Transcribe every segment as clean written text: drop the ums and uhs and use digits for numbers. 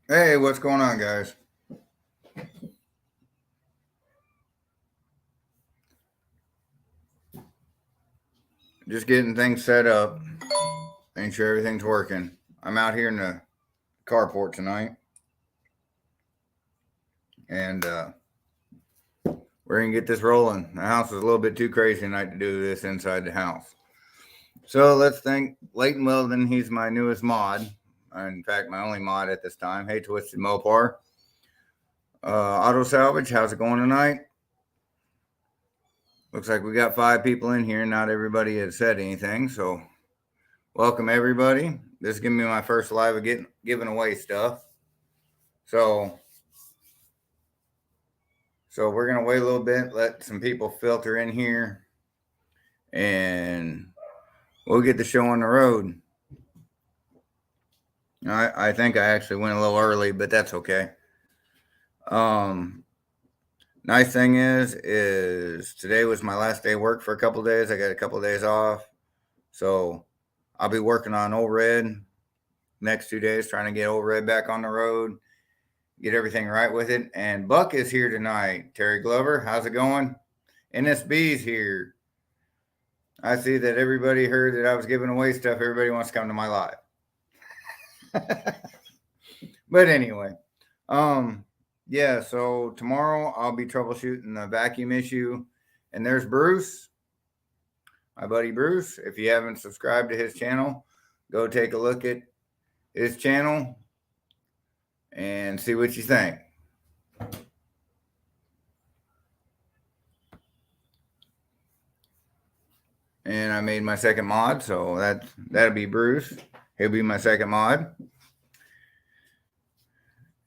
Hey, what's going on, guys? Just getting things set up, making sure everything's working. I'm out here in the carport tonight, and we're gonna get this rolling. The house is a little bit too crazy tonight to do this inside the house. So let's thank Leighton Weldon. He's my newest mod. In fact, my only mod at this time. Hey, Twisted Mopar. Auto Salvage, how's it going tonight? Looks like we got 5 people in here. Not everybody has said anything, so welcome everybody. This is gonna be my first live of giving away stuff. So we're gonna wait a little bit, let some people filter in here, and we'll get the show on the road. I think I actually went a little early, but that's okay. Nice thing is today was my last day of work for a couple of days. I got a couple of days off, so I'll be working on Old Red next 2 days, trying to get Old Red back on the road, get everything right with it. And Buck is here tonight. Terry Glover, how's it going? NSB's here. I see that everybody heard that I was giving away stuff. Everybody wants to come to my live. But anyway, yeah, so tomorrow I'll be troubleshooting the vacuum issue. And there's Bruce, my buddy Bruce. If you haven't subscribed to his channel, go take a look at his channel and see what you think. And I made my second mod, so that'll be Bruce. He'll be my second mod.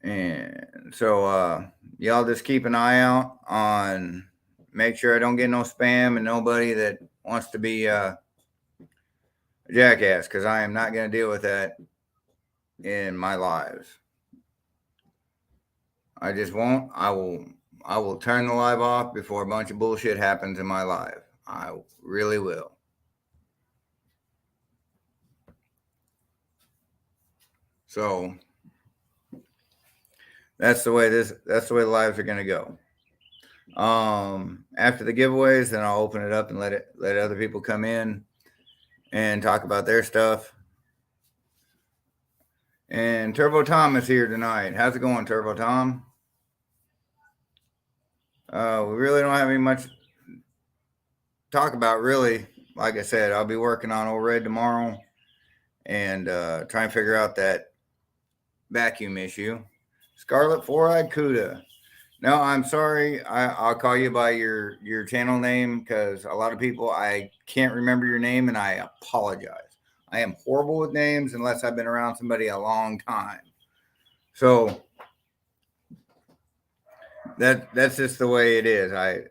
And so y'all just keep an eye out on, make sure I don't get no spam and nobody that wants to be a jackass, because I am not going to deal with that in my lives. I just won't. I will turn the live off before a bunch of bullshit happens in my live. I really will. So that's the way the lives are going to go. After the giveaways, then I'll open it up and let other people come in and talk about their stuff. And Turbo Tom is here tonight. How's it going, Turbo Tom? We really don't have any much talk about, really. Like I said, I'll be working on Old Red tomorrow and try and figure out that vacuum issue. Scarlet Four-Eyed Cuda. No, I'm sorry. I'll call you by your channel name, because a lot of people, I can't remember your name, and I apologize. I am horrible with names unless I've been around somebody a long time. So that's just the way it is. I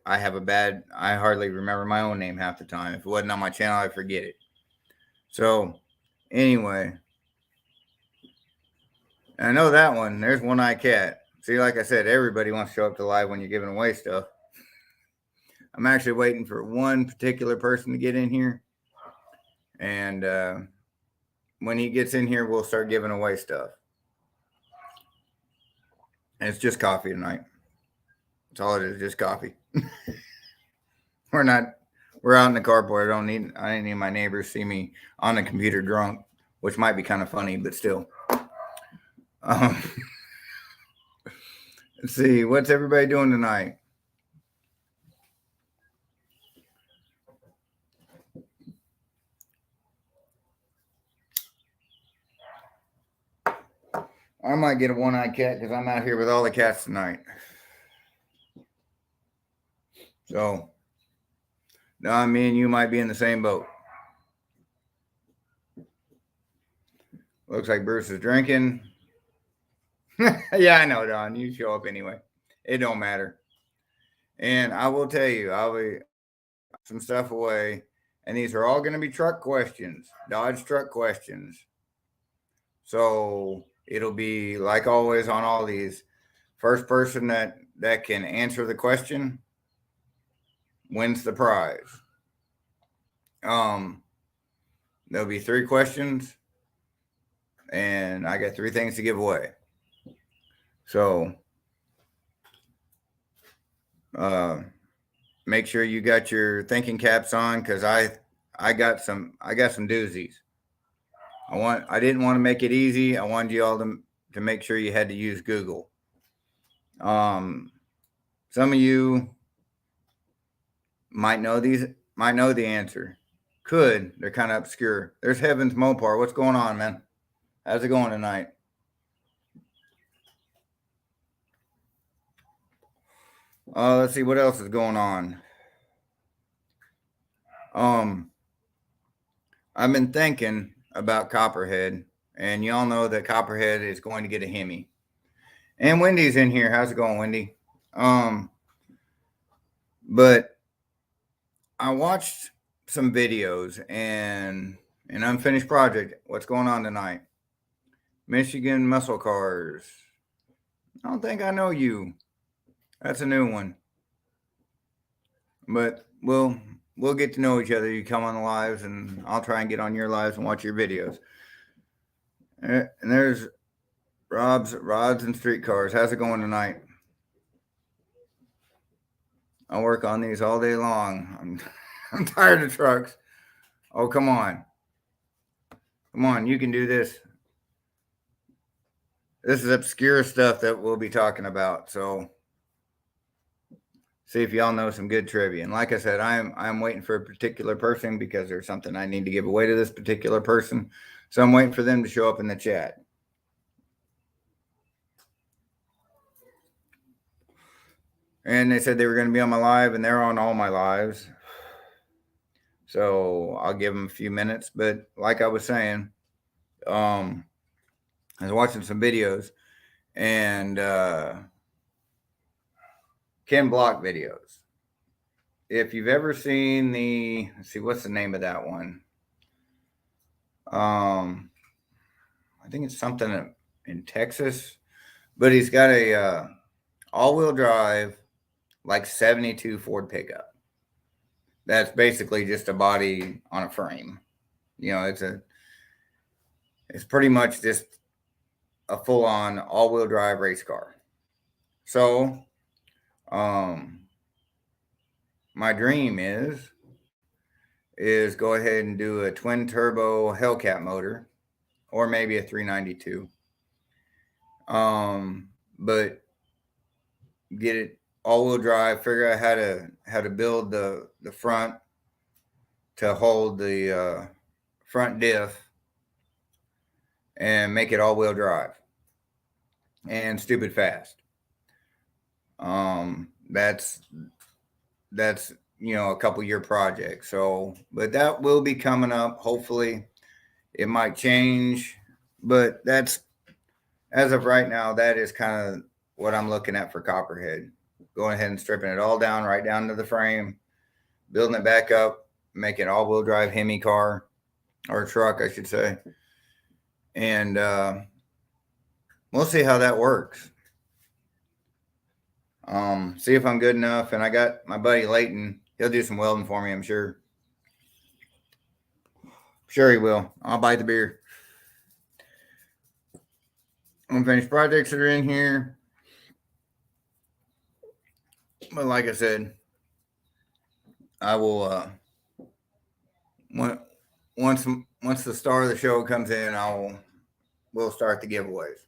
hardly remember my own name half the time. If it wasn't on my channel, I forget it. So anyway, I know that one. There's One-Eye Cat. See, like I said, everybody wants to show up to live when you're giving away stuff. I'm actually waiting for one particular person to get in here. And when he gets in here, we'll start giving away stuff. And it's just coffee tonight. That's all it is, just coffee. We're out in the carport. I didn't need my neighbors see me on the computer drunk, which might be kind of funny, but still. Let's see, what's everybody doing tonight? might get a one-eyed cat because I'm out here with all the cats tonight. So, Don, me and you might be in the same boat. Looks like Bruce is drinking. Yeah, I know, Don. You show up anyway. It don't matter. And I will tell you, I'll be some stuff away. And these are all going to be truck questions, Dodge truck questions. So it'll be like always on all these. First person that can answer the question wins the prize. There'll be 3 questions, and I got 3 things to give away. So make sure you got your thinking caps on, because I got some doozies. I didn't want to make it easy. I wanted you all to make sure you had to use Google. Some of you might know the answer. They're kind of obscure. There's Heavens Mopar. What's going on, man? How's it going tonight? Let's see what else is going on. I've been thinking about Copperhead, and y'all know that Copperhead is going to get a Hemi. And Wendy's in here. How's it going, Wendy? But I watched some videos and an unfinished project. What's going on tonight? Michigan Muscle Cars. I don't think I know you. That's a new one. But we'll get to know each other. You come on the lives, and I'll try and get on your lives and watch your videos. And there's Rods and Streetcars. How's it going tonight? I work on these all day long. I'm tired of trucks. Oh, come on. Come on, you can do this. This is obscure stuff that we'll be talking about. So see if y'all know some good trivia. And like I said, I'm waiting for a particular person because there's something I need to give away to this particular person. So I'm waiting for them to show up in the chat. And they said they were going to be on my live, and they're on all my lives. So I'll give them a few minutes. But like I was saying, I was watching some videos, and Ken Block videos. If you've ever seen let's see, what's the name of that one? I think it's something in Texas, but he's got a all-wheel drive, like 72 Ford pickup. That's basically just a body on a frame. You know, it's pretty much just a full-on all-wheel drive race car. So, my dream is go ahead and do a twin turbo Hellcat motor, or maybe a 392. But get it all-wheel drive. Figure out how to build the front to hold the front diff, and make it all-wheel drive and stupid fast. That's a couple year project. So, but that will be coming up. Hopefully, it might change, but that's, as of right now, that is kind of what I'm looking at for Copperhead. Going ahead and stripping it all down, right down to the frame, building it back up, making an all-wheel drive Hemi car, or truck, I should say. And we'll see how that works. See if I'm good enough. And I got my buddy Layton. He'll do some welding for me, I'm sure. Sure he will. I'll buy the beer. Unfinished projects that are in here. But like I said, I will once the star of the show comes in, we'll start the giveaways.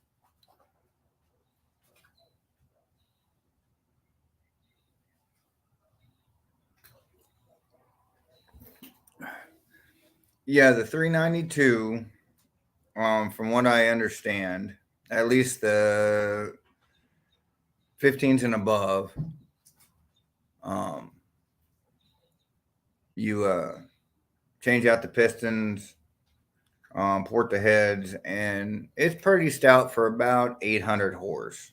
Yeah, the 392, from what I understand, at least the 15s and above, you change out the pistons, port the heads, and it's pretty stout for about 800 horse.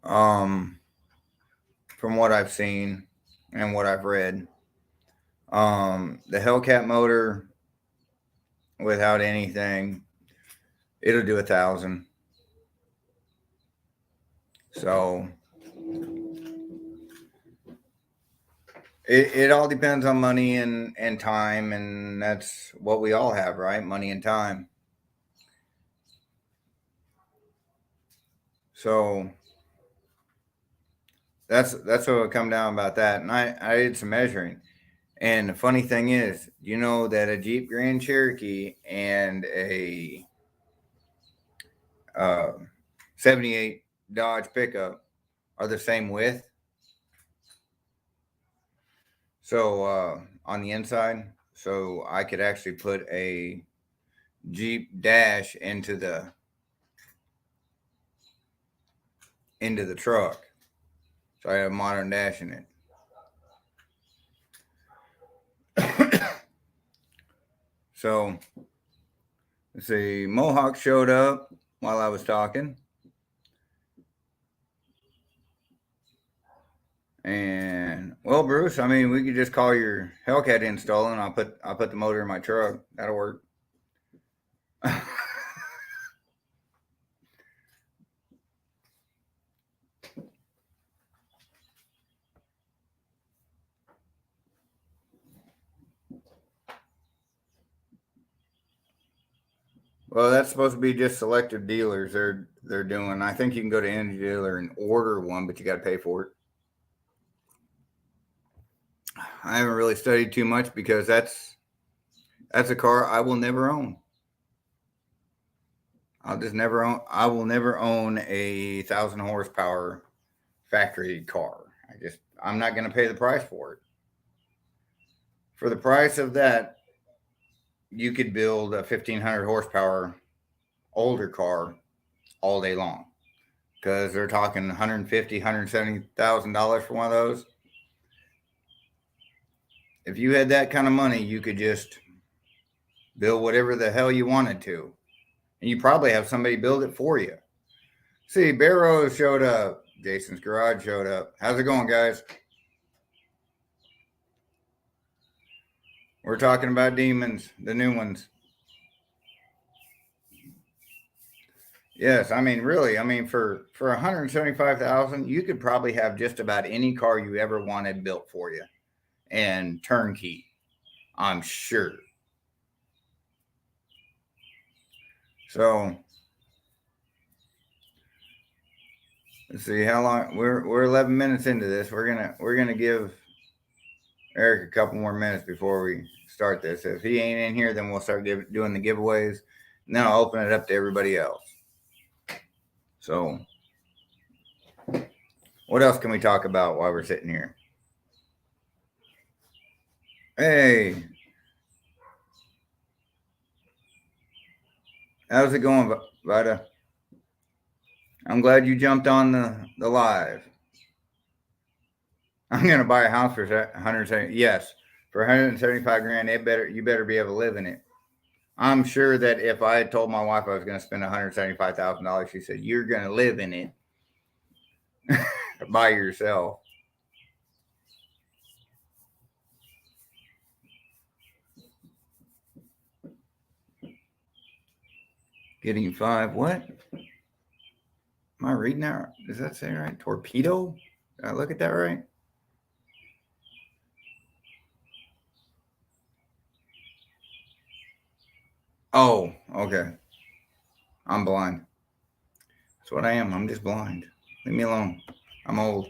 From what I've seen and what I've read, the Hellcat motor without anything, it'll do 1,000. So it all depends on money and time, and that's what we all have, right? Money and time. So that's what would come down about that. And I did some measuring. And the funny thing is, you know that a Jeep Grand Cherokee and a 78 Dodge pickup are the same width. So on the inside, so I could actually put a Jeep dash into the truck. So I have a modern dash in it. So let's see, Mohawk showed up while I was talking. And well, Bruce, I mean, we could just call your Hellcat install, and I'll put the motor in my truck. That'll work. Well, that's supposed to be just selective dealers. They're doing. I think you can go to any dealer and order one, but you got to pay for it. I haven't really studied too much because that's a car I will never own. I'll just never own. I will never own a 1,000 horsepower factory car. I'm not going to pay the price for it. For the price of that, you could build a 1,500 horsepower older car all day long, because they're talking $150,000, $170,000 for one of those. If you had that kind of money, you could just build whatever the hell you wanted to, and you probably have somebody build it for you. See, Barrow showed up. Jason's Garage showed up. How's it going, guys? We're talking about demons, the new ones. Yes, I mean, really, I mean, for 175,000, you could probably have just about any car you ever wanted built for you, and turnkey, I'm sure. So let's see how long we're 11 minutes into this. We're gonna give Eric a couple more minutes before we start this. If he ain't in here, then we'll start doing the giveaways, and then I'll open it up to everybody else. So what else can we talk about while we're sitting here? Hey, how's it going, Vita? I'm glad you jumped on the live. I'm gonna buy a house for 170. Yes, for 175 grand. You better be able to live in it. I'm sure that if I had told my wife I was going to spend $175,000, she said, "You're going to live in it by yourself." Getting 5. What? Am I reading that? Does that say right? Torpedo? Did I look at that right? Oh, okay. I'm blind. That's what I am. I'm just blind. Leave me alone. I'm old.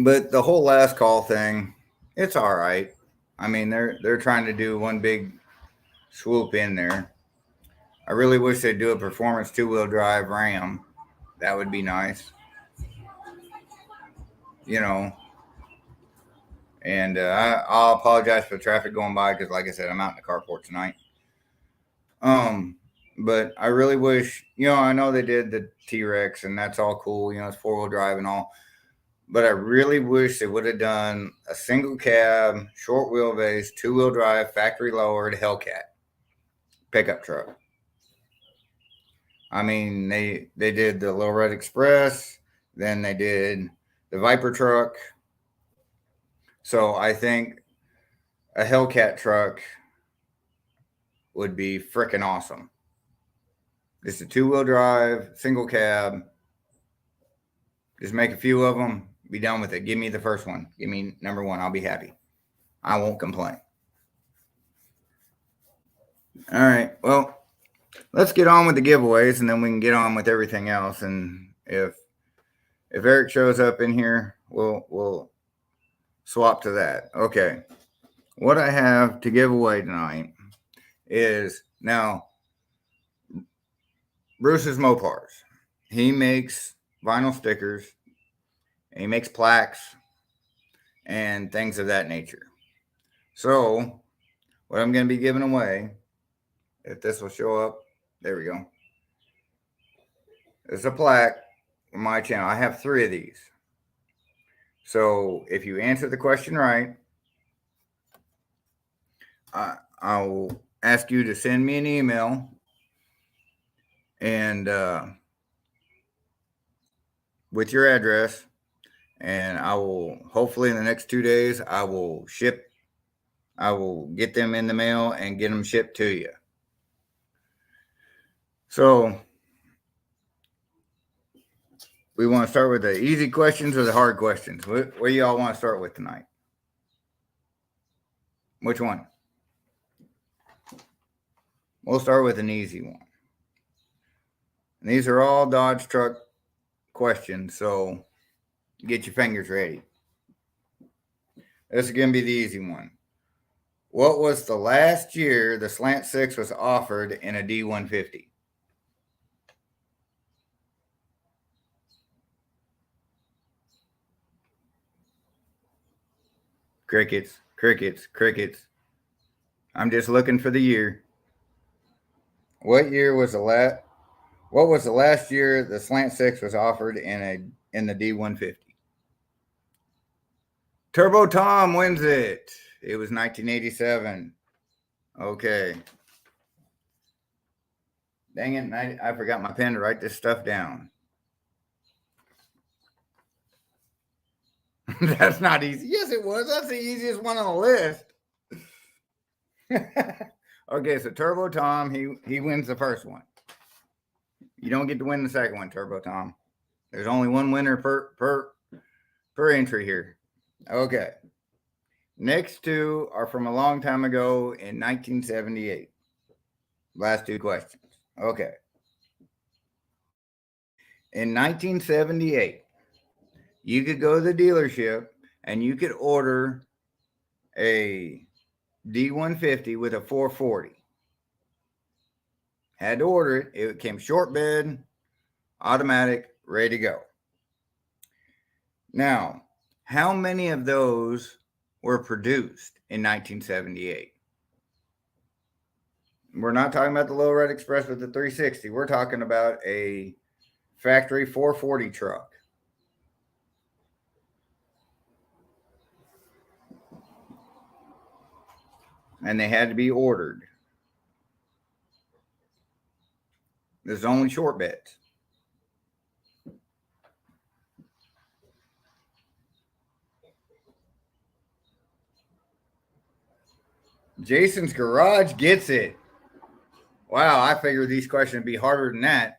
But the whole last call thing, it's all right. I mean, they're trying to do one big swoop in there. I really wish they'd do a performance 2-wheel drive Ram. That would be nice. You know. And I'll apologize for the traffic going by because, like I said, I'm out in the carport tonight. But I really wish, I know they did the T-Rex and that's all cool, it's four-wheel drive and all. But I really wish they would have done a single cab, short wheelbase, two-wheel drive, factory lowered Hellcat pickup truck. I mean, they did the Little Red Express, then they did the Viper truck. So I think a Hellcat truck would be freaking awesome. Just a two-wheel drive, single cab. Just make a few of them, be done with it. Give me the first one. Give me number one. I'll be happy. I won't complain. All right. Well, let's get on with the giveaways, and then we can get on with everything else. And if Eric shows up in here, we'll swap to that. Okay. What I have to give away tonight is now Bruce's Mopars. He makes vinyl stickers, and he makes plaques and things of that nature. So what I'm going to be giving away, if this will show up, there we go. It's a plaque for my channel. I have 3 of these. So if you answer the question right, I'll ask you to send me an email and with your address, and I will, hopefully in the next 2 days, I will get them in the mail and get them shipped to you. So we want to start with the easy questions or the hard questions? What do y'all want to start with tonight? Which one? We'll start with an easy one. And these are all Dodge truck questions, so get your fingers ready. This is going to be the easy one. What was the last year the Slant 6 was offered in a D150? Crickets, crickets, crickets. I'm just looking for the year. What was the last year the Slant 6 was offered in the D150? Turbo Tom wins it. It was 1987. Okay. Dang it, I forgot my pen to write this stuff down. That's not easy. Yes, it was. That's the easiest one on the list. Okay, so Turbo Tom, he wins the first one. You don't get to win the second one, Turbo Tom. There's only one winner per entry here. Okay. Next 2 are from a long time ago in 1978. Last 2 questions. Okay. In 1978, you could go to the dealership and you could order a D150 with a 440. Had to order it. It came short bed, automatic, ready to go. Now, how many of those were produced in 1978? We're not talking about the Little Red Express with the 360. We're talking about a factory 440 truck. And they had to be ordered. There's only short beds. Jason's Garage gets it. Wow, I figured these questions would be harder than that.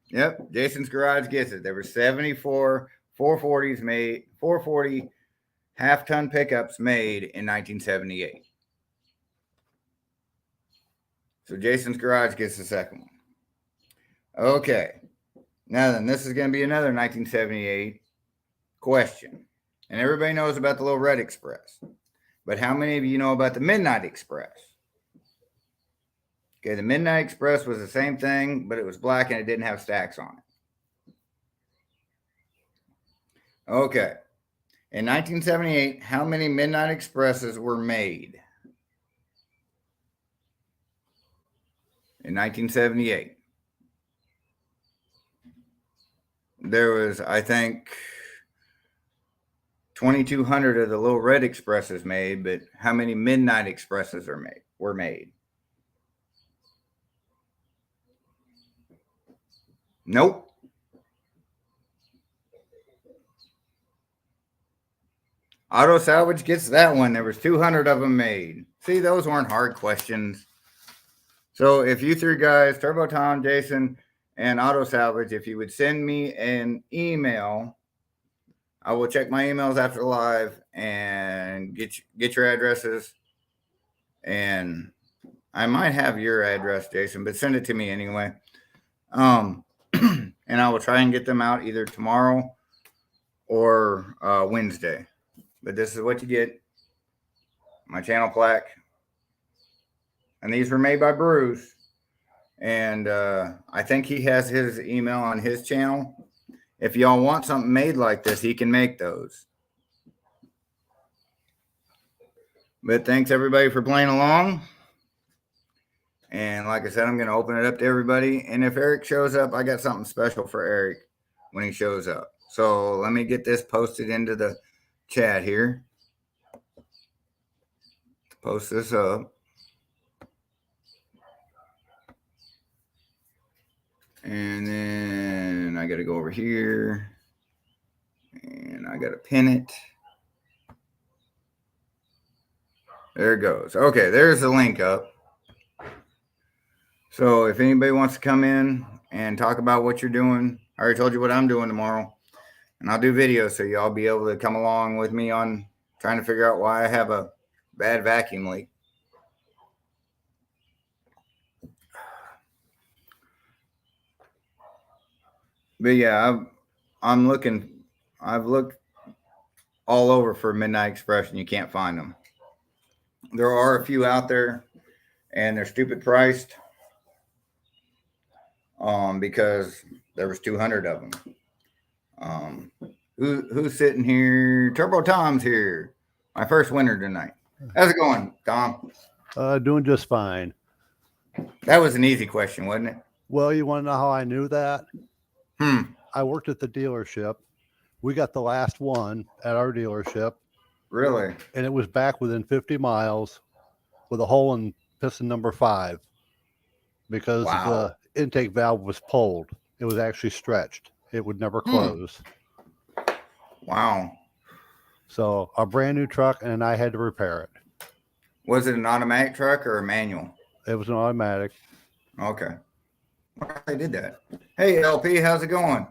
Yep, Jason's Garage gets it. There were 74 440s made, 440 half-ton pickups made in 1978. So Jason's Garage gets the second one. Okay. Now then, this is going to be another 1978 question. And everybody knows about the Little Red Express. But how many of you know about the Midnight Express? Okay, the Midnight Express was the same thing, but it was black and it didn't have stacks on it. Okay. In 1978, how many Midnight Expresses were made? in 1978. There was, I think, 2,200 of the little red expresses made, but how many midnight expresses were made? Nope. Auto Salvage gets that one. There was 200 of them made. See, those weren't hard questions. So if you three guys, Turbo Tom, Jason, and Auto Salvage, if you would send me an email, I will check my emails after live and get your addresses. And I might have your address, Jason, but send it to me anyway. And I will try and get them out either tomorrow or Wednesday. But this is what you get. My channel plaque. And these were made by Bruce. And I think he has his email on his channel. If y'all want something made like this, he can make those. But thanks everybody for playing along. And like I said, I'm going to open it up to everybody. And if Eric shows up, I got something special for Eric when he shows up. So let me get this posted into the chat here. Post this up. And then I got to go over here. And I got to pin it. There it goes. Okay, there's the link up. So if anybody wants to come in and talk about what you're doing, I already told you what I'm doing tomorrow. And I'll do videos so y'all be able to come along with me on trying to figure out why I have a bad vacuum leak. But yeah, I've looked all over for Midnight Express and you can't find them. There are a few out there and they're stupid priced. Because there was 200 of them. Who's sitting here? Turbo Tom's here. My first winner tonight. How's it going, Tom? Doing just fine. That was an easy question, wasn't it? Well, you want to know how I knew that? I worked at the dealership. We got the last one at our dealership. Really? And it was back within 50 miles with a hole in piston number 5 because the intake valve was pulled. It was actually stretched. It would never close. Wow. So a brand new truck, and I had to repair it. Was it an automatic truck or a manual? It was an automatic. Okay. Why they did that? Hey, LP, how's it going?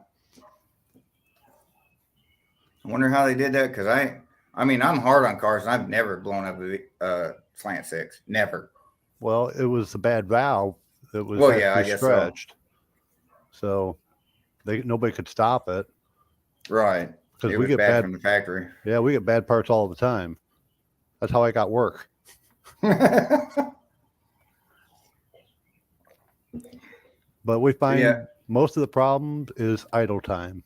I wonder how they did that because I mean, I'm hard on cars and I've never blown up a Slant 6. Never. Well, it was a bad valve. It was I guess stretched. So nobody could stop it. Right. Because we get bad from the factory. Yeah, we get bad parts all the time. That's how I got work. But we find most of the problems is idle time.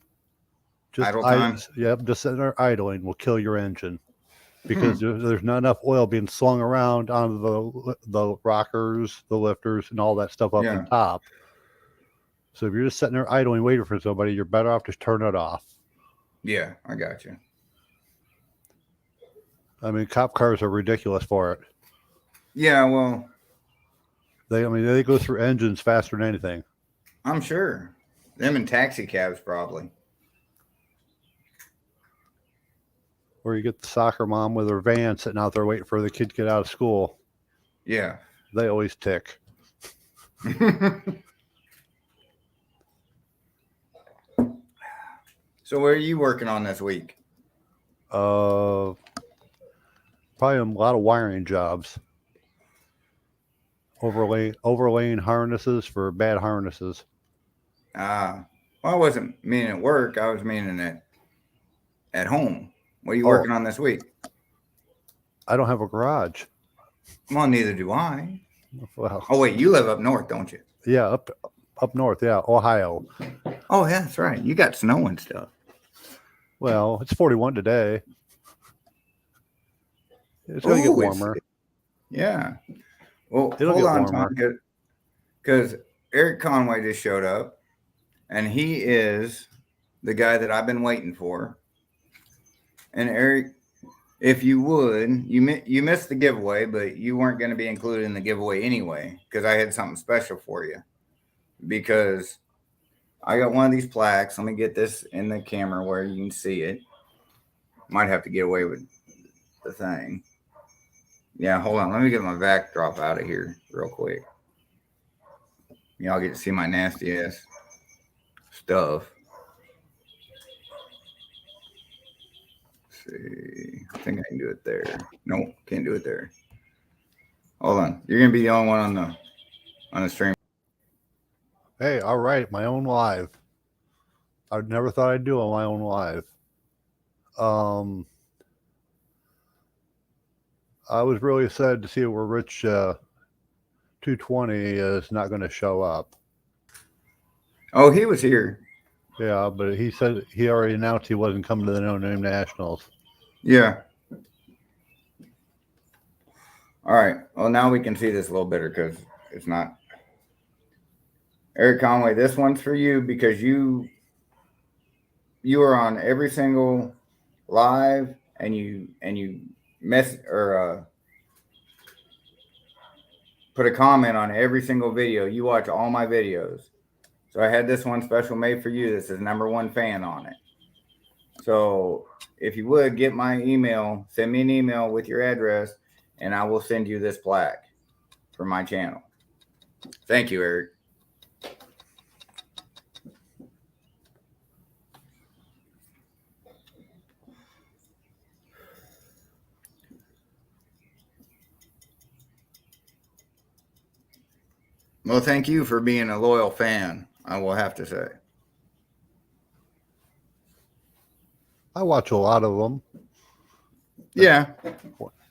Just idle time? Just sitting there idling will kill your engine. Because there's not enough oil being slung around on the rockers, the lifters, and all that stuff up on top. So if you're just sitting there idling waiting for somebody, you're better off just turn it off. Yeah, I got you. I mean, cop cars are ridiculous for it. Yeah, well, they go through engines faster than anything. I'm sure. Them in taxi cabs, probably. Or you get the soccer mom with her van sitting out there waiting for the kid to get out of school. Yeah. They always tick. So what are you working on this week? Probably a lot of wiring jobs. Overlaying harnesses for bad harnesses. Well, I wasn't meaning at work. I was meaning at home. What are you working on this week? I don't have a garage. Well, neither do I. Well, oh wait, you live up north, don't you? Yeah, up north. Yeah, Ohio. Oh yeah, that's right. You got snow and stuff. Well, it's 41 today. It's gonna get warmer. Yeah. Well, It'll hold get on, warmer. Tom. because Eric Conway just showed up, and he is the guy that I've been waiting for. And Eric, if you would, you missed the giveaway, but you weren't going to be included in the giveaway anyway because I had something special for you. Because I got one of these plaques. Let me get this in the camera where you can see it. Might have to get away with the thing. Yeah, hold on. Let me get my backdrop out of here real quick. Y'all get to see my nasty ass stuff. Let's see. I think I can do it there. Nope, can't do it there. Hold on. You're gonna be the only one on the stream. Hey, all right, my own live. I never thought I'd do on my own live. I was really sad to see where Rich 220 is not going to show up. Oh, he was here. Yeah, but he said he already announced he wasn't coming to the No Name Nationals. Yeah. All right. Well, now we can see this a little better because it's not. Eric Conway, this one's for you because you are on every single live and you put a comment on every single video. You watch all my videos. So I had this one special made for you. This is #1 fan on it. So if you would get my email, send me an email with your address and I will send you this plaque for my channel. Thank you, Eric. Well, thank you for being a loyal fan, I will have to say. I watch a lot of them. Yeah.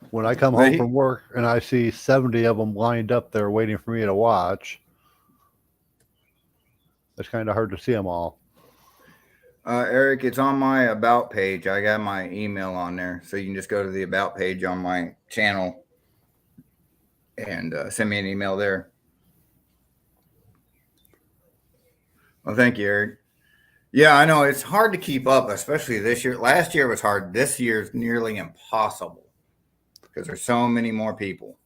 When I come home from work and I see 70 of them lined up there waiting for me to watch, it's kind of hard to see them all. Eric, it's on my About page. I got my email on there. So you can just go to the About page on my channel and send me an email there. Well, thank you, Eric. Yeah, I know it's hard to keep up, especially this year. Last year was hard. This year is nearly impossible because there's so many more people.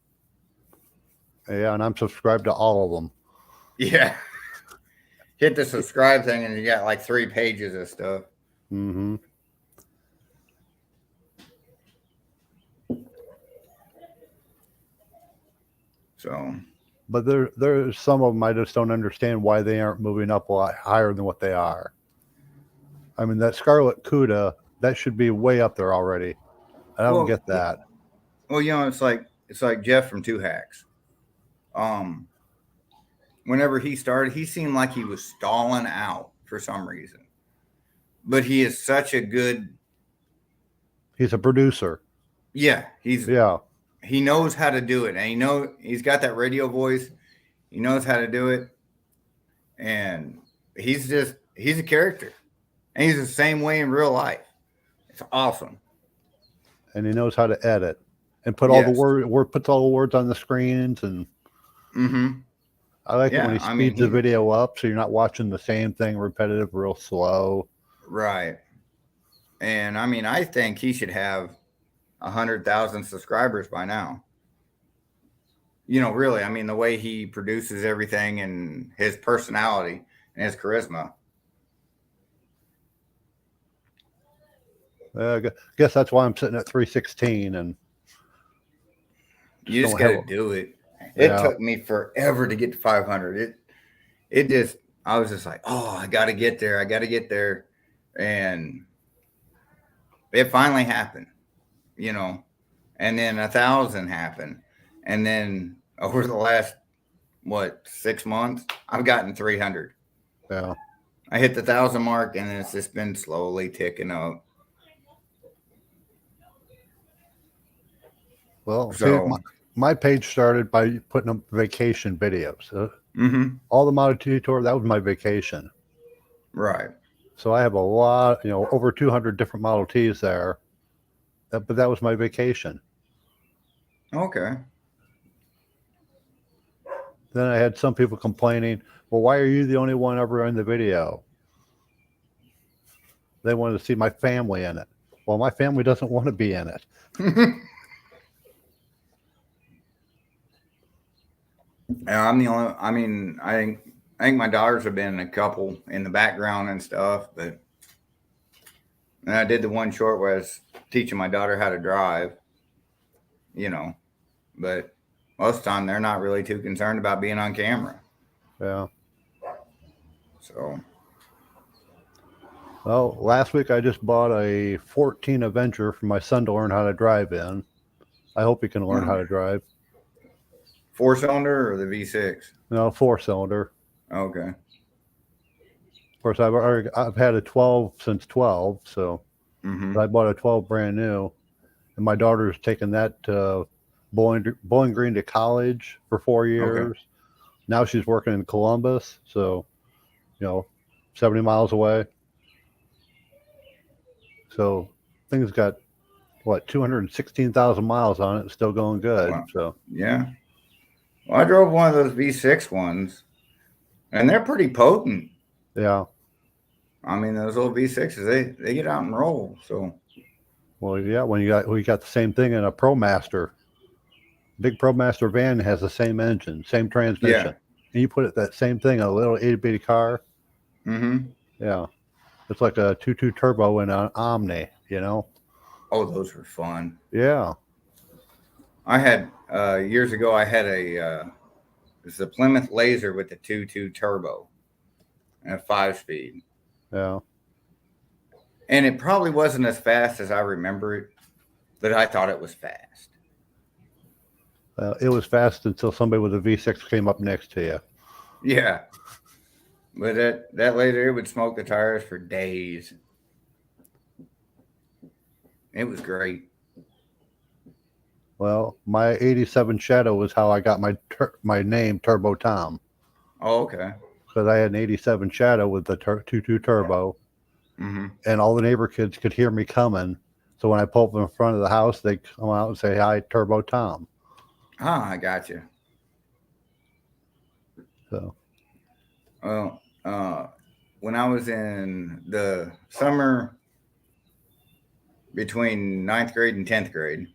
Yeah, and I'm subscribed to all of them. Yeah. Hit the subscribe thing and you got like 3 pages of stuff. Mm-hmm. So, but there's some of them I just don't understand why they aren't moving up a lot higher than what they are. I mean, that Scarlet Cuda, that should be way up there already. I don't get that. Well, you know, it's like Jeff from Two Hacks. Whenever he started, he seemed like he was stalling out for some reason. But he is such a good. He's a producer. Yeah, he knows how to do it, and he's got that radio voice. He knows how to do it, and he's a character, and he's the same way in real life. It's awesome. And he knows how to edit and put all the puts all the words on the screens and. Mm-hmm. I like it when he speeds the video up, so you're not watching the same thing repetitive, real slow. Right. And I mean, I think he should have 100,000 subscribers by now. You know, really, I mean, the way he produces everything and his personality and his charisma. I guess that's why I'm sitting at 316 and. You just got to do it. It took me forever to get to 500. I was just like, oh, I got to get there. I got to get there. And it finally happened, you know, and then 1,000 happened. And then over the last, 6 months, I've gotten 300. Yeah. I hit the 1,000 mark and it's just been slowly ticking up. Well, so my page started by putting up vacation videos. All the Model T tour, that was my vacation. Right. So I have a lot, over 200 different Model Ts there. But that was my vacation. Okay. Then I had some people complaining, well, why are you the only one ever in the video? They wanted to see my family in it. Well, my family doesn't want to be in it. Yeah, I'm the only. I mean, I think my daughters have been in a couple in the background and stuff, but and I did the one short where I was teaching my daughter how to drive. You know, but most of the time they're not really too concerned about being on camera. Yeah. So. Well, last week I just bought a 14 Avenger for my son to learn how to drive in. I hope he can learn how to drive. 4-cylinder or the V6? No, 4-cylinder. Okay. Of course, I've had a 12 since 12, so I bought a 12 brand new, and my daughter's taken that Bowling Green to college for 4 years. Okay. Now she's working in Columbus, so 70 miles away. So things got 216,000 miles on it, still going good. Wow. So yeah. Well, I drove one of those V6 ones, and they're pretty potent. Yeah. I mean, those old V6s, they get out and roll. So. Well, yeah. We got the same thing in a ProMaster. Big ProMaster van has the same engine, same transmission. Yeah. And you put that same thing in a little itty bitty car. Mm-hmm. Yeah. It's like a 2.2 turbo in an Omni, Oh, those were fun. Yeah. I had years ago. I had it's a Plymouth Laser with the 2.2 turbo and a 5-speed. Yeah. And it probably wasn't as fast as I remember it, but I thought it was fast. It was fast until somebody with a V6 came up next to you. Yeah. But that later, it would smoke the tires for days. It was great. Well, my 87 Shadow was how I got my name, Turbo Tom. Oh, okay. Because I had an 87 Shadow with the 2.2 turbo. Mm-hmm. And all the neighbor kids could hear me coming. So when I pull up in front of the house, they come out and say, hi, Turbo Tom. Ah, I got you. So. Well, when I was in the summer between 9th grade and 10th grade,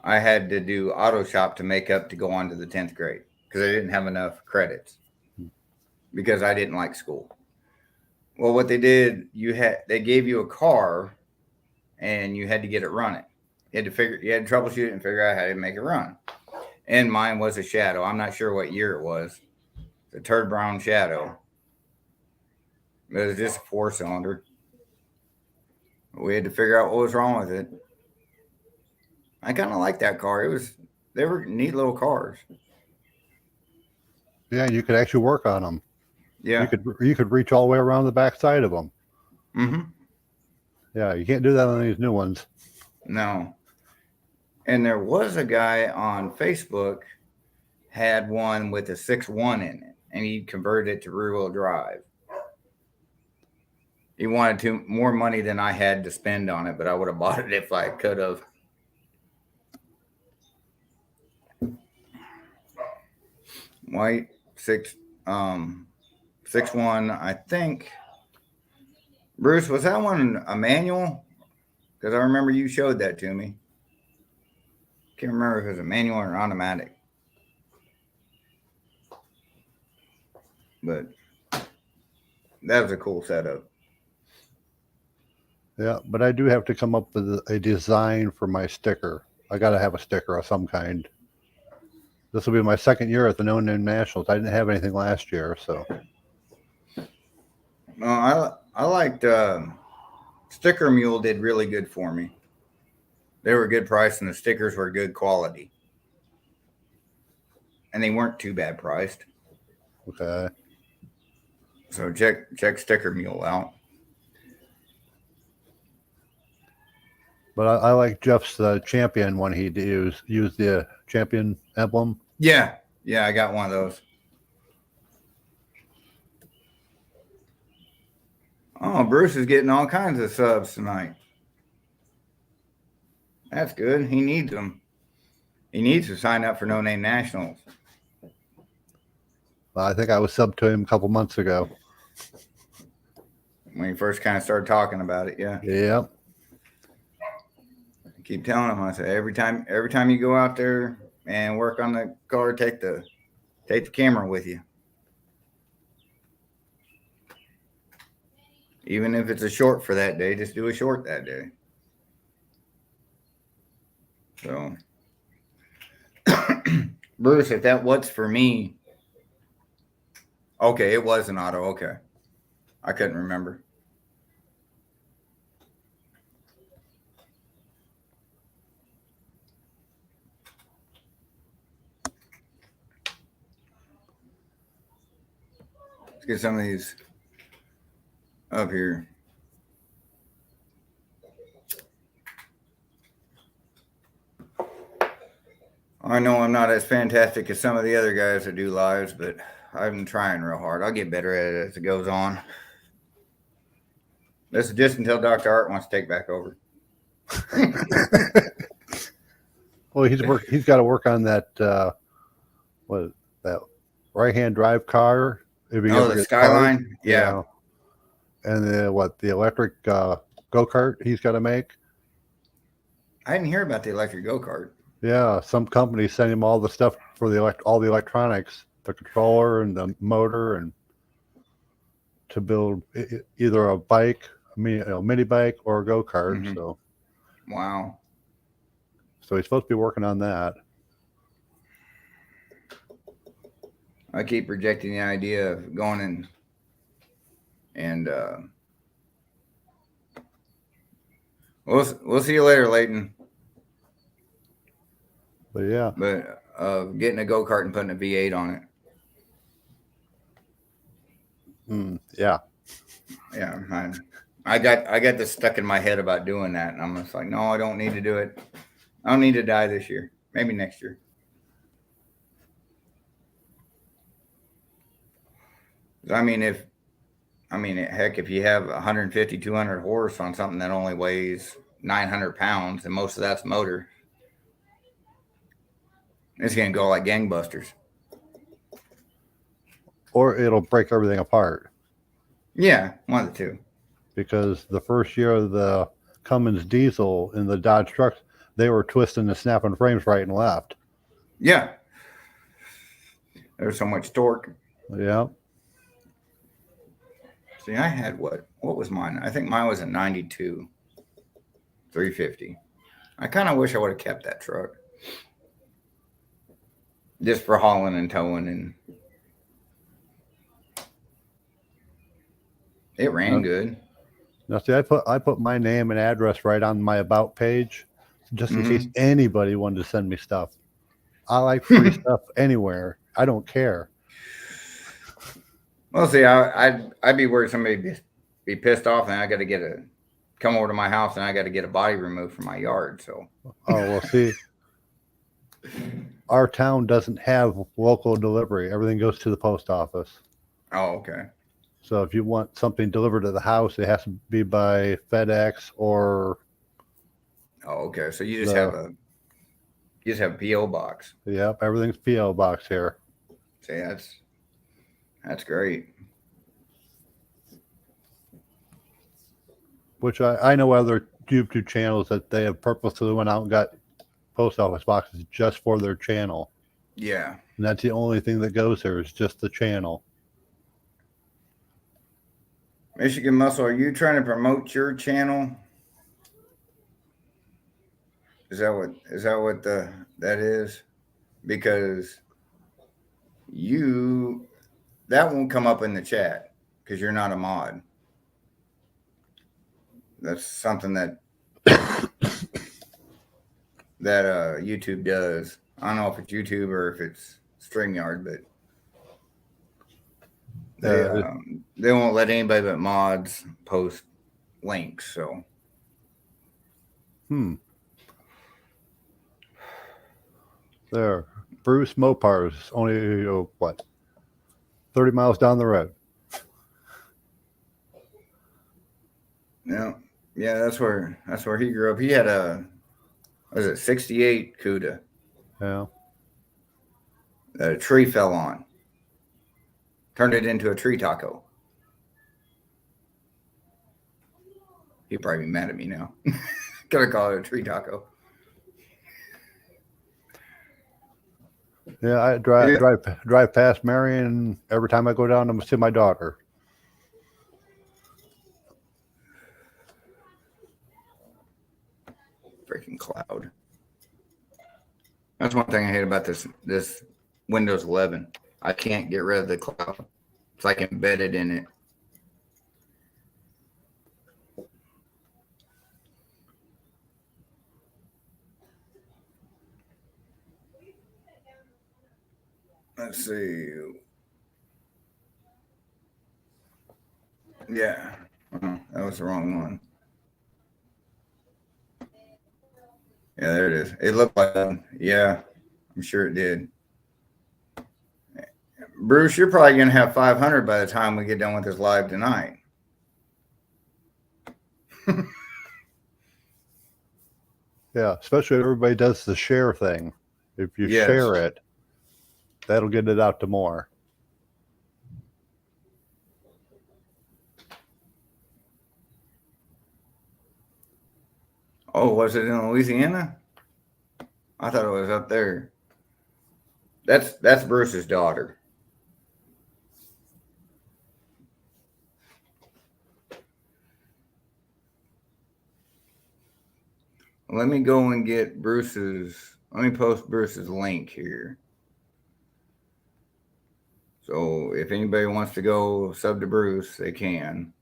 I had to do auto shop to make up to go on to the 10th grade because I didn't have enough credits because I didn't like school. Well, what they did, they gave you a car and you had to get it running. You had to troubleshoot it and figure out how to make it run. And mine was a Shadow. I'm not sure what year it was. The turd brown Shadow. It was just a 4-cylinder. We had to figure out what was wrong with it. I kind of liked that car. They were neat little cars. Yeah, you could actually work on them. Yeah. You could reach all the way around the back side of them. Mm-hmm. Yeah, you can't do that on these new ones. No. And there was a guy on Facebook had one with a 6.1 in it, and he converted it to rear-wheel drive. He wanted more money than I had to spend on it, but I would have bought it if I could have. White 6.1, I think. Bruce, was that one a manual? Because I remember you showed that to me. Can't remember if it was a manual or automatic. But that was a cool setup. Yeah, but I do have to come up with a design for my sticker. I got to have a sticker of some kind. This will be my second year at the No Name Nationals. I didn't have anything last year, so. Well, I liked Sticker Mule did really good for me. They were a good price, and the stickers were good quality, and they weren't too bad priced. Okay. So check Sticker Mule out. But I like Jeff's champion when he used the champion emblem. Yeah, I got one of those. Oh, Bruce is getting all kinds of subs tonight. That's good. He needs them. He needs to sign up for No Name Nationals. I think I was subbed to him a couple months ago. When you first kind of started talking about it, yeah. Yep. I keep telling him, I say every time you go out there and work on the car, take the camera with you. Even if it's a short for that day, just do a short that day. So, Bruce, if that was for me, okay, it was an auto. Okay, I couldn't remember. Let's get some of these up here. I know I'm not as fantastic as some of the other guys that do lives, but I'm trying real hard. I'll get better at it as it goes on. This is just until Dr. Art wants to take back over. Well, he's got to work on that that right-hand drive car. The Skyline, yeah. And the electric go-kart he's got to make. I didn't hear about the electric go-kart. Yeah, some companies send him all the stuff for all the electronics, the controller and the motor, and to build either a bike, mini bike, or a go-kart. Mm-hmm. So, wow. So he's supposed to be working on that. I keep rejecting the idea of going in and we'll see you later, Leighton. But yeah. But getting a go-kart and putting a V8 on it. Yeah. Yeah. I got this stuck in my head about doing that, and I'm just like, no, I don't need to do it. I don't need to die this year. Maybe next year. Heck, if you have 150, 200 horse on something that only weighs 900 pounds, and most of that's motor, it's going to go like gangbusters. Or it'll break everything apart. Yeah, one of the two. Because the first year of the Cummins diesel in the Dodge trucks, they were twisting and snapping frames right and left. Yeah. There's so much torque. Yeah. See, I had what was mine? I think mine was a 92 350. I kind of wish I would have kept that truck. Just for hauling and towing, and it ran good. Now, see, I put my name and address right on my about page, just in case anybody wanted to send me stuff. I like free stuff anywhere. I don't care. Well, see, I'd be worried somebody be pissed off, and I got to come over to my house, and I got to get a body removed from my yard. So, well, see, our town doesn't have local delivery. Everything goes to the post office. Oh, okay. So if you want something delivered to the house, it has to be by FedEx or. Oh, okay. So you just have a PO box. Yep, everything's PO box here. See, that's great. Which I know other YouTube channels that they have purposely went out and got post office boxes just for their channel. Yeah. And that's the only thing that goes there is just the channel. Michigan Muscle, are you trying to promote your channel? Is that what that is? Because that won't come up in the chat because you're not a mod. That's something that YouTube does. I don't know if it's YouTube or if it's StreamYard, but they won't let anybody but mods post links. So, There, Bruce Mopar is only 30 miles down the road. Yeah, that's where he grew up. He had a 68 Cuda. Yeah. That a tree fell on. turned it into a tree taco. He'd probably be mad at me now. Gotta call it a tree taco. Yeah, I drive past Marion every time I go down to see my daughter. Freaking cloud. That's one thing I hate about this Windows 11. I can't get rid of the cloud. It's like embedded in it. Let's see. Yeah. Oh, that was the wrong one. Yeah, there it is. It looked like one. Yeah, I'm sure it did. Bruce, you're probably going to have 500 by the time we get done with this live tonight. Yeah, especially if everybody does the share thing. If you share it, that'll get it out to more. Oh, was it in Louisiana? I thought it was up there. That's Bruce's daughter. Let me go and get Bruce's. Let me post Bruce's link here. So if anybody wants to go sub to Bruce, they can.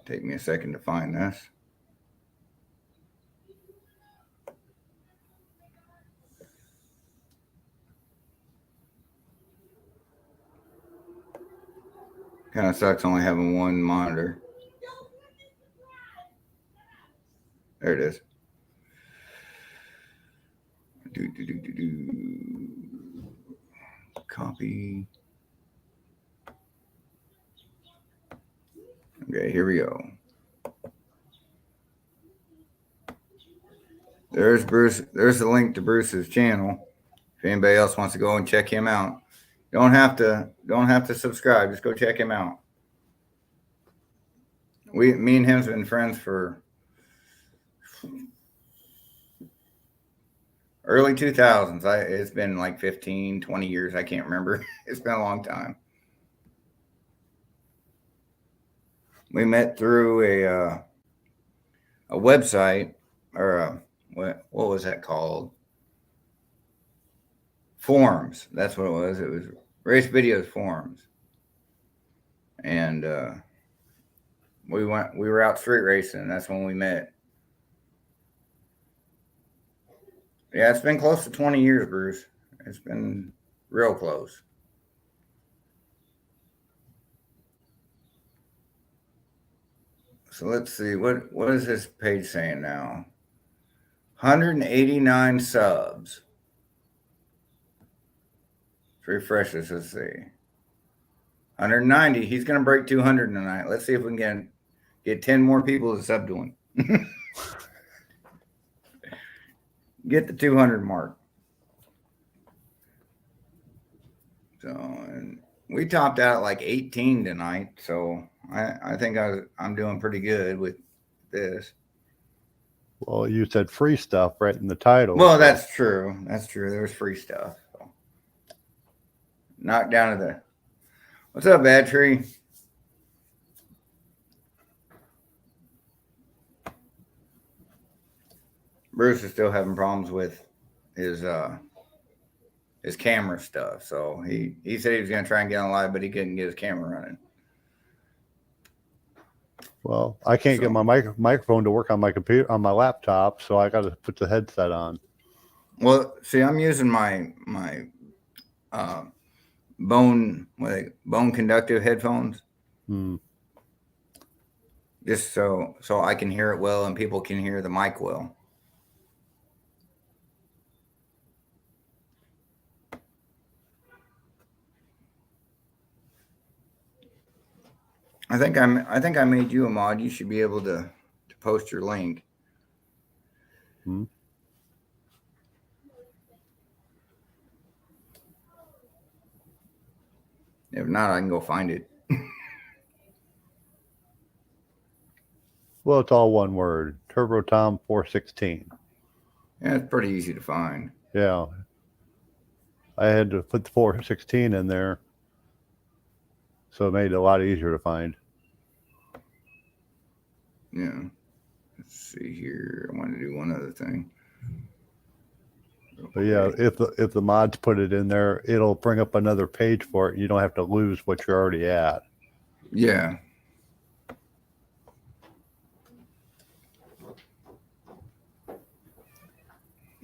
Take me a second to find this. Kind of sucks only having one monitor. There it is. Copy. Okay, here we go. There's Bruce. There's the link to Bruce's channel. If anybody else wants to go and check him out, don't have to subscribe. Just go check him out. Me and him's been friends for early 2000s. It's been like 15, 20 years. I can't remember. It's been a long time. We met through a website, or what was that called? Forums. That's what it was. It was Race Videos Forums. And we were out street racing. That's when we met. Yeah, it's been close to 20 years, Bruce. It's been real close. So let's see, what is this page saying now? 189 subs. Let's refresh this. Let's see. 190. He's going to break 200 tonight. Let's see if we can get 10 more people to sub to him. Get the 200 mark. So, and we topped out at like 18 tonight. So I think I'm doing pretty good with this. Well, you said free stuff right in the title. Well, so. That's true. That's true. There's free stuff. So. Knock down to the. What's up, Bad Tree? Bruce is still having problems with his camera stuff. So he said he was going to try and get on live, but he couldn't get his camera running. Well, I can't get my microphone to work on my computer, on my laptop, so I got to put the headset on. Well, see, I'm using my bone conductive headphones, just so I can hear it well and people can hear the mic well. I think I made you a mod. You should be able to post your link. If not, I can go find it. Well, it's all one word. Turbo Tom 416. Yeah, it's pretty easy to find. Yeah. I had to put the 416 in there, so it made it a lot easier to find. Yeah. Let's see here. I want to do one other thing. But yeah, if the mods put it in there, it'll bring up another page for it. You don't have to lose what you're already at. Yeah.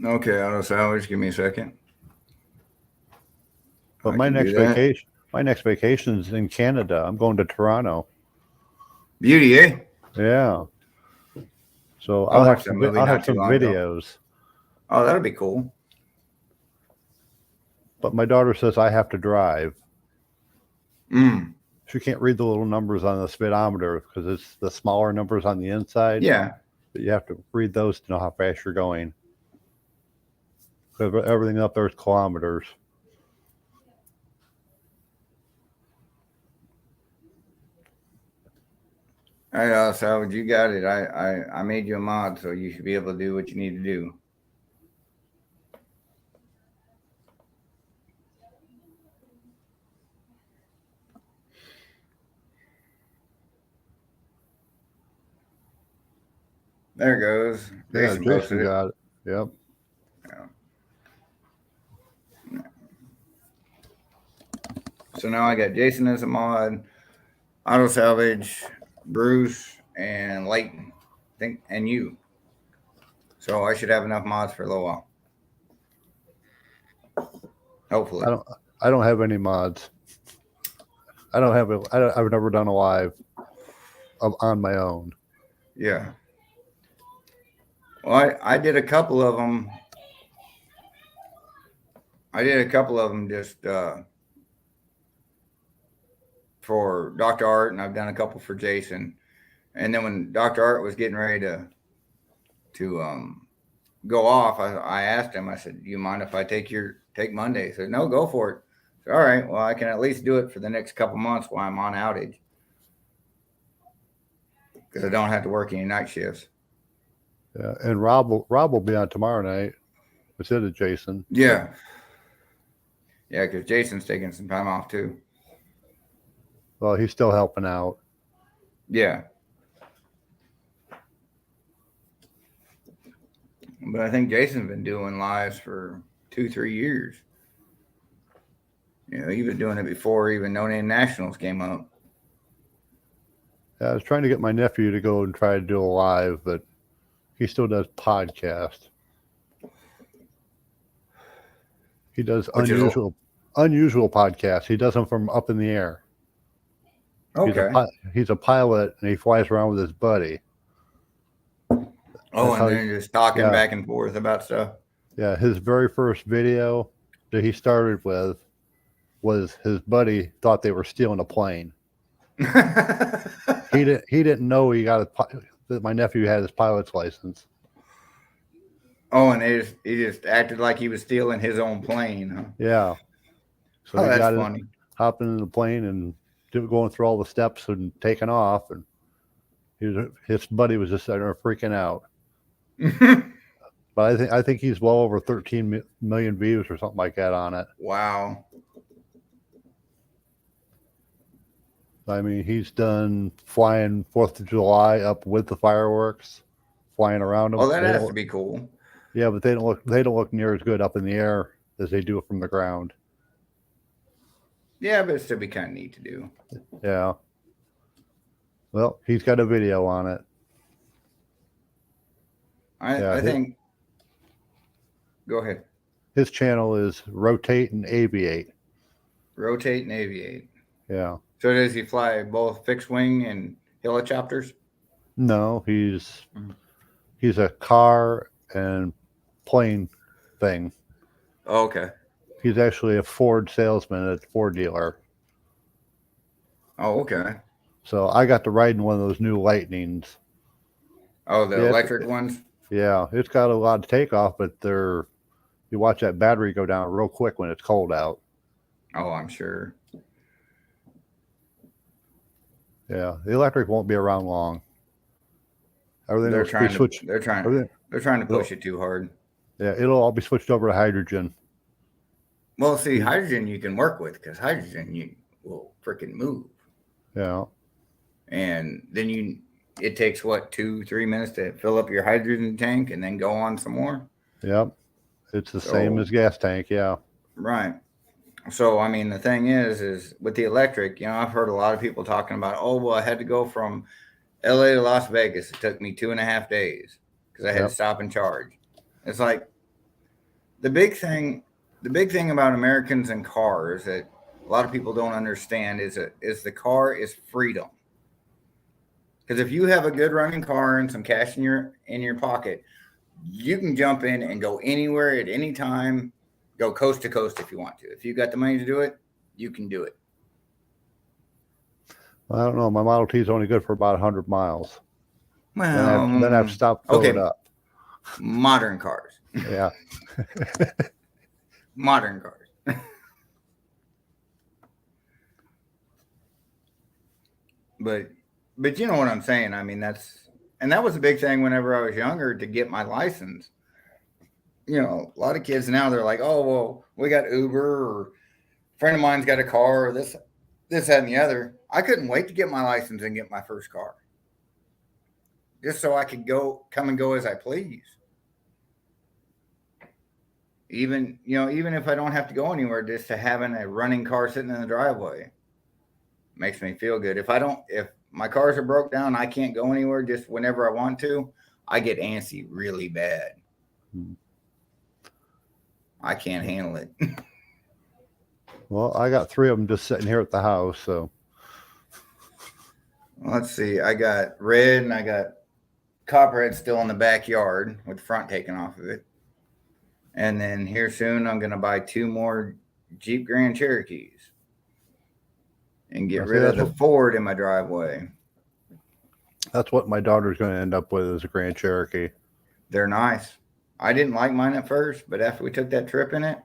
Okay, auto salvage. Give me a second. But my next vacation is in Canada. I'm going to Toronto. Beauty, eh? Yeah. So I I'll watched have that movie I'll not have too some long ago. videos. Oh, that'll be cool. But my daughter says I have to drive. She can't read the little numbers on the speedometer because it's the smaller numbers on the inside. Yeah. But you have to read those to know how fast you're going. Because everything up there is kilometers. All right, salvage. You got it. I made you a mod, so you should be able to do what you need to do. There it goes. Yeah, Jason got it. Yep. Yeah. So now I got Jason as a mod, auto salvage, Bruce, and Leighton, I think, and you. So I should have enough mods for a little while. Hopefully. I don't have any mods. I've never done a live on my own. Yeah. Well, I did a couple of them. Just for Dr. Art, and I've done a couple for Jason. And then when Dr. Art was getting ready to go off, I asked him, I said, do you mind if I take Monday? He said, no, go for it. I said, all right, well, I can at least do it for the next couple months while I'm on outage. Because I don't have to work any night shifts. Yeah, and Rob will be on tomorrow night instead of Jason. Yeah. Yeah, because Jason's taking some time off too. Well, he's still helping out. Yeah. But I think Jason's been doing lives for 2-3 years. You know, he was doing it before even No Name Nationals came up. Yeah, I was trying to get my nephew to go and try to do a live, but he still does podcast. He does unusual podcasts. He does them from up in the air. Okay. He's a pilot, and he flies around with his buddy. Oh, and then just talking back and forth about stuff. Yeah, his very first video that he started with was his buddy thought they were stealing a plane. He didn't know that my nephew had his pilot's license. Oh, and he just acted like he was stealing his own plane, huh? Yeah. So that's funny. Hopping in the plane and going through all the steps and taking off, and his buddy was just there freaking out. But I think he's well over 13 million views or something like that on it. Wow. I mean, he's done flying 4th of July up with the fireworks, flying around them. Oh, that has to be cool. Yeah, but they don't look near as good up in the air as they do from the ground. Yeah, but it'd still be kind of neat to do. Yeah. Well, he's got a video on it. I think. Go ahead. His channel is Rotate and Aviate. Rotate and Aviate. Yeah. So does he fly both fixed wing and helicopters? No, he's a car and plane thing. Oh, okay. He's actually a Ford salesman at a Ford dealer. Oh, okay. So I got to ride in one of those new Lightnings. Oh, the electric ones? Yeah, it's got a lot of takeoff, but you watch that battery go down real quick when it's cold out. Oh, I'm sure. Yeah, the electric won't be around long. Everything They're will be trying to switched. they're trying Everything, they're trying to it'll, push it too hard. yeah, it'll all be switched over to hydrogen. Well, see, Yeah. hydrogen you can work with because hydrogen you will freaking move, Yeah, and then it takes what 2-3 minutes to fill up your hydrogen tank and then go on some more. yep. It's the same So as gas tank. Yeah, right. So I mean, the thing is with the electric, I've heard a lot of people talking about, oh well, I had to go from LA to Las Vegas. It took me 2.5 days because I had to stop and charge. It's like the big thing about Americans and cars that a lot of people don't understand is the car is freedom. Because if you have a good running car and some cash in your pocket, you can jump in and go anywhere at any time, go coast to coast if you want to. If you got the money to do it, you can do it. I don't know. My Model T is only good for about 100 miles. Well, Then I've stopped filling up. Modern cars. Yeah. Modern cars. But you know what I'm saying? I mean, that was a big thing whenever I was younger to get my license. A lot of kids now, they're like, oh, well, we got Uber, or a friend of mine's got a car, or this, that, and the other. I couldn't wait to get my license and get my first car. Just so I could come and go as I please. Even if I don't have to go anywhere, just to having a running car sitting in the driveway makes me feel good. If my cars are broke down, I can't go anywhere just whenever I want to, I get antsy really bad. I can't handle it. Well, I got 3 of them just sitting here at the house. So let's see. I got red and I got copperhead still in the backyard with the front taken off of it. And then here soon, I'm going to buy 2 more Jeep Grand Cherokees and get rid of the Ford in my driveway. That's what my daughter's going to end up with, is a Grand Cherokee. They're nice. I didn't like mine at first, but after we took that trip in it,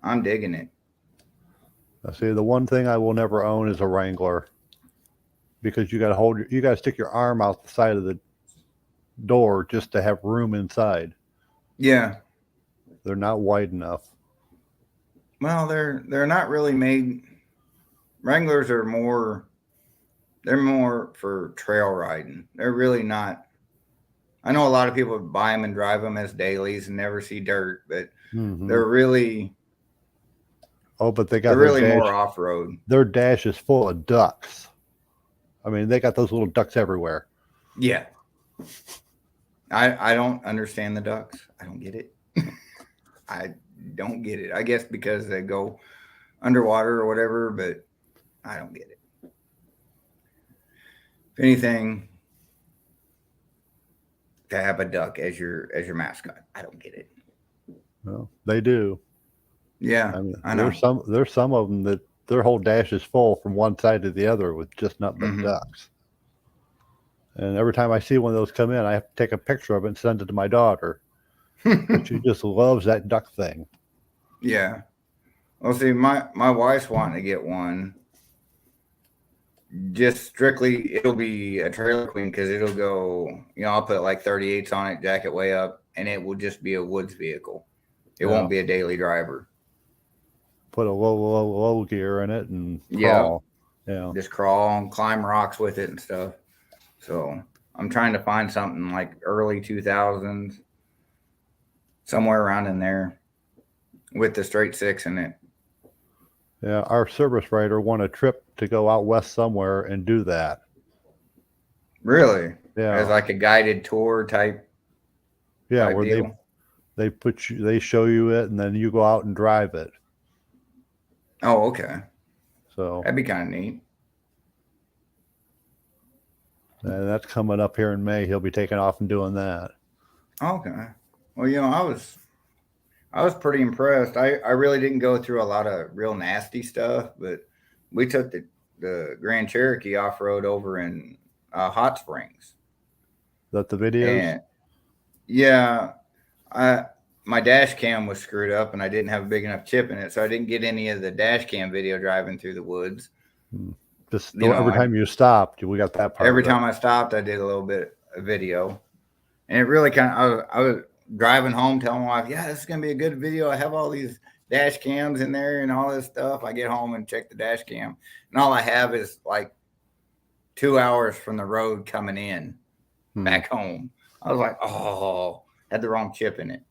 I'm digging it. I see. The one thing I will never own is a Wrangler, because you got to stick your arm out the side of the door just to have room inside. Yeah. They're not wide enough. Well, they're not really made. Wranglers are more for trail riding. They're really not. I know a lot of people buy them and drive them as dailies and never see dirt, but they're really. Oh, but they're really more off-road. Their dash is full of ducks. I mean, they got those little ducks everywhere. Yeah. I don't understand the ducks. I don't get it. I don't get it. I guess because they go underwater or whatever, but I don't get it. If anything, to have a duck as your mascot, I don't get it. Well, they do. Yeah, I mean, I know. There's some of them that their whole dash is full from one side to the other with just nothing but ducks. And every time I see one of those come in, I have to take a picture of it and send it to my daughter. She just loves that duck thing. Yeah. Well, see, my wife's wanting to get one. Just strictly, it'll be a trailer queen because it'll go, I'll put like 38s on it, jack it way up, and it will just be a woods vehicle. It won't be a daily driver. Put a low gear in it and crawl. Yeah. Just crawl and climb rocks with it and stuff. So I'm trying to find something like early 2000s, somewhere around in there with the straight 6 in it. Yeah, our service writer won a trip to go out west somewhere and do that. Really? Yeah. As like a guided tour type. Yeah, type where deal? they show you it and then you go out and drive it. Oh, okay. So that'd be kind of neat. And that's coming up here in May. He'll be taking off and doing that. Okay. Well, I was pretty impressed. I really didn't go through a lot of real nasty stuff, but we took the Grand Cherokee off-road over in Hot Springs. Is that the videos? And yeah, my dash cam was screwed up and I didn't have a big enough chip in it, so I didn't get any of the dash cam video driving through the woods. Just You know, every time you stopped, we got that part. every of it. time I stopped, I did a little bit of video, and it really kind of. I was driving home, telling my wife, "Yeah, this is gonna be a good video. I have all these dash cams in there and all this stuff." I get home and check the dash cam, and all I have is like 2 hours from the road coming in back home. I was like, "Oh, had the wrong chip in it."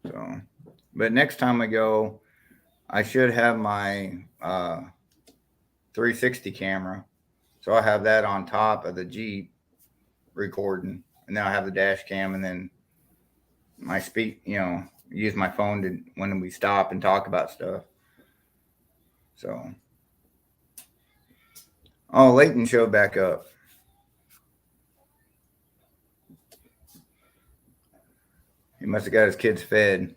So, but next time I go, I should have my 360 camera, so I have that on top of the Jeep recording, and then I have the dash cam, and then my use my phone to when we stop and talk about stuff. So, oh, Leighton showed back up. He must have got his kids fed.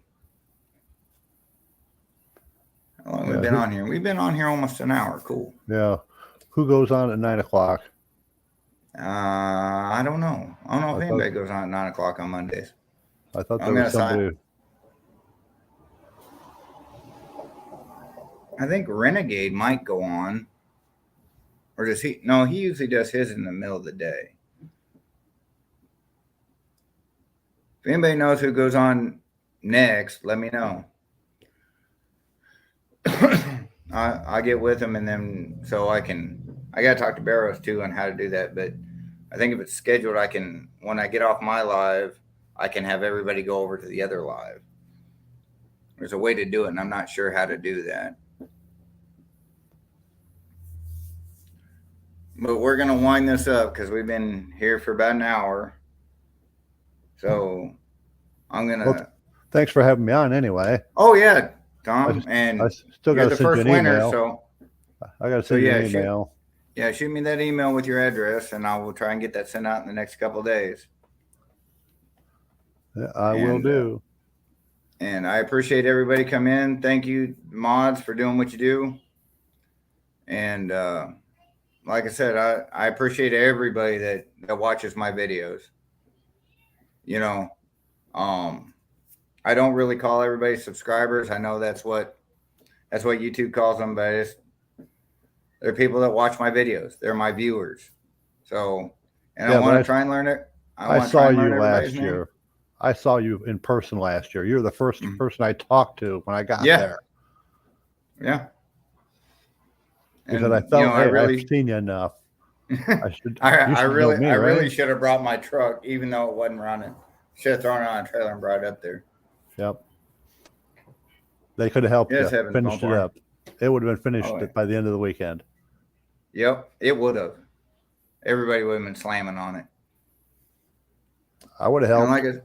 How long have we been on here? We've been on here almost an hour. Cool. Yeah. Who goes on at 9 o'clock? I don't know. I don't know if anybody goes on at 9 o'clock on Mondays. I thought there was somebody. I think Renegade might go on. Or does he? No, he usually does his in the middle of the day. If anybody knows who goes on next, let me know. I get with him, and then so I got to talk to Barrows too on how to do that. But I think if it's scheduled, when I get off my live, I can have everybody go over to the other live. There's a way to do it, and I'm not sure how to do that. But we're going to wind this up because we've been here for about an hour. So I'm going to. Well, thanks for having me on anyway. Oh, yeah, Tom. I still got to send you an email. So I got to send you an email. Shoot me that email with your address, and I will try and get that sent out in the next couple of days. Yeah, I will do. And I appreciate everybody come in. Thank you, mods, for doing what you do. And like I said, I appreciate everybody that watches my videos. You know, I don't really call everybody subscribers. I know that's what YouTube calls them, but they're people that watch my videos. They're my viewers. So, and I want to try and learn it. I saw you last year. I saw you in person last year. You're the first person I talked to when I got there. Yeah. Because I felt I've seen you enough. I really should have brought my truck, even though it wasn't running. Should have thrown it on a trailer and brought it up there. Yep. They could have helped you finish it up. It would have been finished by the end of the weekend. Yep, it would have. Everybody would have been slamming on it. I would have helped.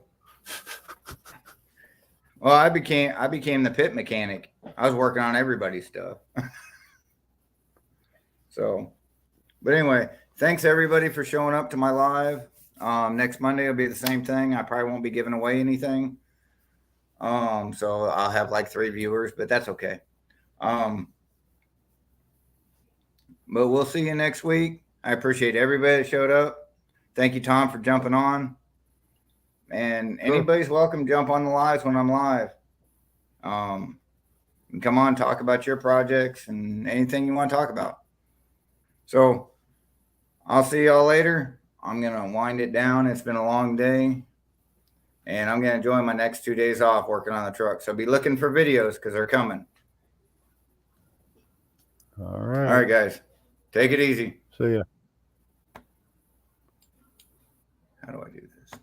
Well, I became the pit mechanic. I was working on everybody's stuff. So, but anyway, thanks everybody for showing up to my live. Next Monday will be the same thing. I probably won't be giving away anything. So I'll have like 3 viewers, but that's okay. But we'll see you next week. I appreciate everybody that showed up. Thank you, Tom, for jumping on. And anybody's welcome to jump on the lives when I'm live. And come on, talk about your projects and anything you want to talk about. So I'll see y'all later. I'm going to wind it down. It's been a long day. And I'm going to enjoy my next 2 days off working on the truck. So be looking for videos because they're coming. All right. All right, guys. Take it easy. See ya. How do I do this?